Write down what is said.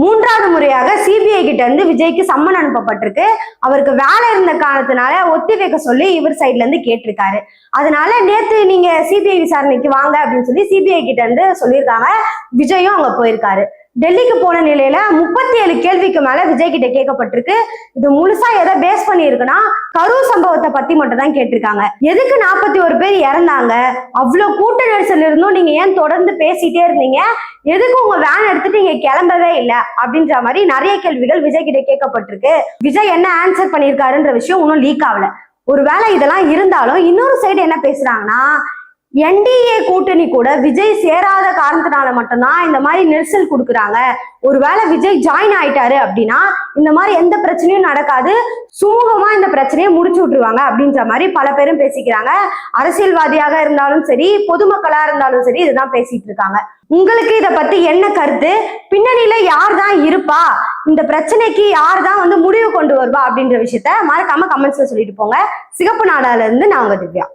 மூன்றாவது முறையாக சிபிஐ கிட்ட இருந்து விஜய்க்கு சம்மன் அனுப்பப்பட்டிருக்கு. அவருக்கு வேலை இருந்த காரணத்தினால ஒத்தி வைக்க சொல்லி இவர் சைட்ல இருந்து கேட்டிருக்காரு. அதனால நேத்து நீங்க சிபிஐ விசாரணைக்கு வாங்க அப்படின்னு சொல்லி சிபிஐ கிட்ட இருந்து சொல்லியிருக்காங்க. விஜயும் அங்க போயிருக்காரு. டெல்லிக்கு போன நிலையில 37 கேள்விக்கு மேல விஜய் கிட்ட கேட்கப்பட்டிருக்கு. இது முழுசா எதை பேஸ் பண்ணி இருக்குன்னா கரூர் சம்பவத்தை பத்தி மட்டும் தான் கேட்டிருக்காங்க. எதுக்கு 41 பேர் இறந்தாங்க, அவ்வளவு கூட்ட நெரிசல் இருந்தும் நீங்க ஏன் தொடர்ந்து பேசிட்டே இருந்தீங்க, எதுக்கு உங்க வேன் எடுத்துட்டு இங்க கிளம்பவே இல்லை அப்படின்ற மாதிரி நிறைய கேள்விகள் விஜய் கிட்ட கேட்கப்பட்டிருக்கு. விஜய் என்ன ஆன்சர் பண்ணியிருக்காருன்ற விஷயம் இன்னும் லீக் ஆகல. ஒருவேளை இதெல்லாம் இருந்தாலும் இன்னொரு சைடு என்ன பேசுறாங்கன்னா, என்டிஏ கூட்டணி கூட விஜய் சேராத காரணத்தினால மட்டும்தான் இந்த மாதிரி நெரிசல் கொடுக்குறாங்க. ஒருவேளை விஜய் ஜாயின் ஆயிட்டாரு அப்படின்னா இந்த மாதிரி எந்த பிரச்சனையும் நடக்காது, சுமூகமா இந்த பிரச்சனையை முடிச்சு விட்டுருவாங்க அப்படின்ற மாதிரி பல பேரும் பேசிக்கிறாங்க. அரசியல்வாதியாக இருந்தாலும் சரி, பொதுமக்களா இருந்தாலும் சரி, இதுதான் பேசிட்டு இருக்காங்க. உங்களுக்கு இதை பத்தி என்ன கருத்து? பின்னணியில யார் தான் இருப்பா, இந்த பிரச்சனைக்கு யார் தான் முடிவு கொண்டு வருவா அப்படின்ற விஷயத்த மறக்காம கமெண்ட்ஸ்ல சொல்லிட்டு போங்க. சிகப்பு நாடால இருந்து நான் உங்க திவ்யா.